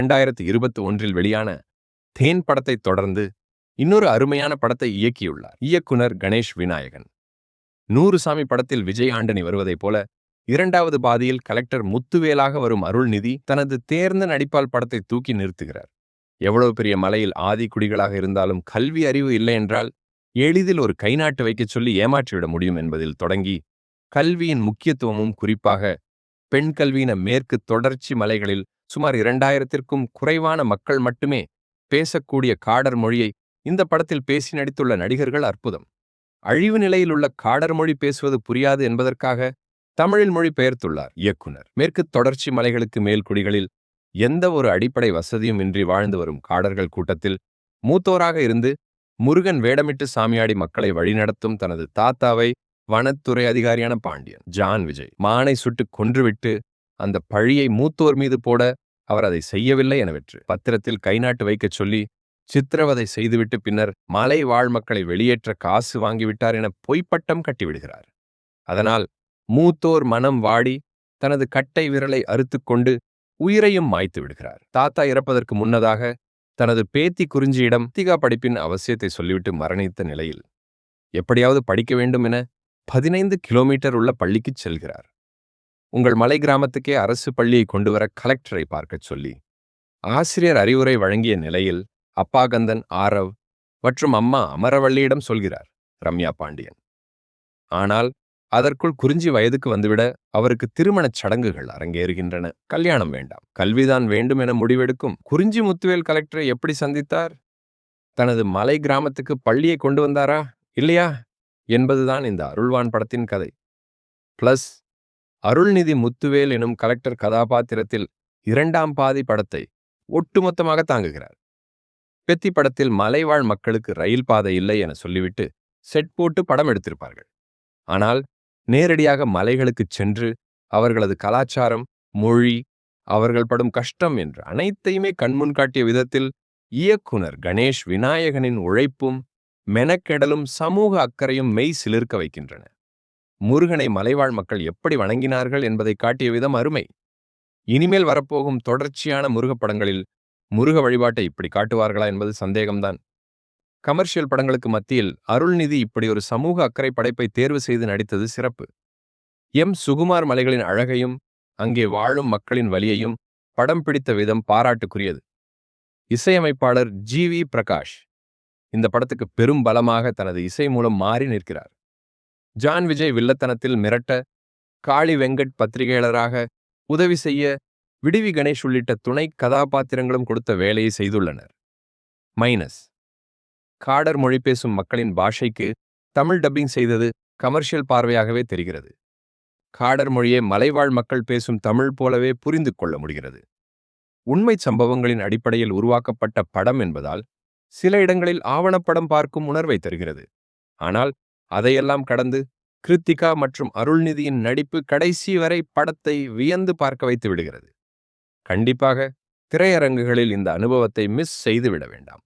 2021 வெளியான தேன் படத்தை தொடர்ந்து இன்னொரு அருமையான படத்தை இயக்கியுள்ளார் இயக்குனர் கணேஷ் விநாயகன். 100 சாமி படத்தில் விஜய் ஆண்டனி வருவதைப் போல இரண்டாவது பாதியில் கலெக்டர் முத்துவேலாக வரும் அருள்நிதி தனது தேர்ந்த நடிப்பால் படத்தை தூக்கி நிறுத்துகிறார். எவ்வளவு பெரிய மலையில் ஆதி குடிகளாக இருந்தாலும் கல்வி அறிவு இல்லை என்றால் எளிதில் ஒரு கைநாட்டு வைக்கச் சொல்லி ஏமாற்றிவிட முடியும் என்பதில் தொடங்கி கல்வியின் முக்கியத்துவமும் குறிப்பாக பெண் கல்வியின மேற்கு தொடர்ச்சி மலைகளில் சுமார் 2000த்திற்கும் குறைவான மக்கள் மட்டுமே பேசக்கூடிய காடர் மொழியை இந்த படத்தில் பேசி நடித்துள்ள நடிகர்கள் அற்புதம். அழிவு நிலையில் உள்ள காடர் மொழி பேசுவது புரியாது என்பதற்காக தமிழில் மொழி பெயர்த்துள்ளார் இயக்குனர். மேற்கு தொடர்ச்சி மலைகளுக்கு மேல் குடிகளில் எந்த ஒரு அடிப்படை வசதியும் இன்றி வாழ்ந்து வரும் காடர்கள் கூட்டத்தில் மூத்தோராக இருந்து முருகன் வேடமிட்டு சாமியாடி மக்களை வழிநடத்தும் தனது தாத்தாவை வனத்துறை அதிகாரியான பாண்டியன் ஜான் விஜய் மானை சுட்டு கொன்றுவிட்டு அந்த பழியை மூத்தோர் மீது போட அவர் அதை செய்யவில்லை எனவெற்று பத்திரத்தில் கைநாட்டு வைக்கச் சொல்லி சித்திரவதை செய்துவிட்டு பின்னர் மலை வாழ் மக்களை வெளியேற்ற காசு வாங்கிவிட்டார் என பொய்ப்பட்டம் கட்டிவிடுகிறார். அதனால் மூத்தோர் மனம் வாடி தனது கட்டை விரலை அறுத்துக்கொண்டு உயிரையும் மாய்த்து விடுகிறார். தாத்தா இறப்பதற்கு முன்னதாக தனது பேத்தி குறிஞ்சியிடம் திகா படிப்பின் அவசியத்தை சொல்லிவிட்டு மரணித்த நிலையில் எப்படியாவது படிக்க வேண்டும் என 15 கிலோமீட்டர் உள்ள பள்ளிக்குச் செல்கிறார். உங்கள் மலை கிராமத்துக்கே அரசு பள்ளியை கொண்டுவர கலெக்டரை பார்க்கச் சொல்லி ஆசிரியர் அறிவுரை வழங்கிய நிலையில் அப்பா கந்தன் ஆரவ் மற்றும் அம்மா அமரவள்ளியிடம் சொல்கிறார் ரம்யா பாண்டியன். ஆனால் அதற்குள் குறிஞ்சி வயதுக்கு வந்துவிட அவருக்கு திருமணச் சடங்குகள் அரங்கேறுகின்றன. கல்யாணம் வேண்டாம், கல்விதான் வேண்டும் என முடிவெடுக்கும் குறிஞ்சி முத்துவேல் கலெக்டரை எப்படி சந்தித்தார்? தனது மலை கிராமத்துக்கு பள்ளியை கொண்டு வந்தாரா இல்லையா என்பதுதான் இந்த அருள்வான் படத்தின் கதை. பிளஸ் அருள்நிதி முத்துவேல் எனும் கலெக்டர் கதாபாத்திரத்தில் இரண்டாம் பாதி படத்தை ஒட்டுமொத்தமாக தாங்குகிறார். பெத்தி படத்தில் மலைவாழ் மக்களுக்கு ரயில் பாதை இல்லை என சொல்லிவிட்டு செட் போட்டு படம் எடுத்திருப்பார்கள். ஆனால் நேரடியாக மலைகளுக்குச் சென்று அவர்களது கலாச்சாரம், மொழி, அவர்கள் படும் கஷ்டம் என்று அனைத்தையுமே கண்முன் காட்டிய விதத்தில் இயக்குனர் கணேஷ் விநாயகனின் உழைப்பும் மெனக்கெடலும் சமூக அக்கறையும் மெய் சிலிர்க்க வைக்கின்றன. முருகனை மலைவாழ் மக்கள் எப்படி வணங்கினார்கள் என்பதை காட்டிய விதம் அருமை. இனிமேல் வரப்போகும் தொடர்ச்சியான முருகப் படங்களில் முருக வழிபாட்டை இப்படி காட்டுவார்களா என்பது சந்தேகம்தான். கமர்ஷியல் படங்களுக்கு மத்தியில் அருள்நிதி இப்படி ஒரு சமூக அக்கறை படைப்பை தேர்வு செய்து நடித்தது சிறப்பு. சுகுமார் மலைகளின் அழகையும் அங்கே வாழும் மக்களின் வலியையும் படம் பிடித்த விதம் பாராட்டுக்குரியது. இசையமைப்பாளர் ஜி.வி. பிரகாஷ் இந்த படத்துக்கு பெரும் பலமாக தனது இசை மூலம் மாறி நிற்கிறார். ஜான் விஜய் வில்லத்தனத்தில் மிரட்ட, காளி வெங்கட் பத்திரிகையாளராக உதவி செய்ய, விடிவி கணேஷ் உள்ளிட்ட துணை கதாபாத்திரங்களும் கொடுத்த வேலையை செய்துள்ளனர். மைனஸ் காடர் மொழி பேசும் மக்களின் பாஷைக்கு தமிழ் டப்பிங் செய்தது கமர்ஷியல் பார்வையாகவே தெரிகிறது. காடர் மொழியை மலைவாழ் மக்கள் பேசும் தமிழ் போலவே புரிந்து கொள்ள முடிகிறது. உண்மை சம்பவங்களின் அடிப்படையில் உருவாக்கப்பட்ட படம் என்பதால் சில இடங்களில் ஆவணப்படம் பார்க்கும் உணர்வை தருகிறது. ஆனால் அதையெல்லாம் கடந்து கிருத்திகா மற்றும் அருள்நிதியின் நடிப்பு கடைசி வரை படத்தை வியந்து பார்க்க வைத்து விடுகிறது. கண்டிப்பாக திரையரங்குகளில் இந்த அனுபவத்தை மிஸ் செய்து விட வேண்டாம்.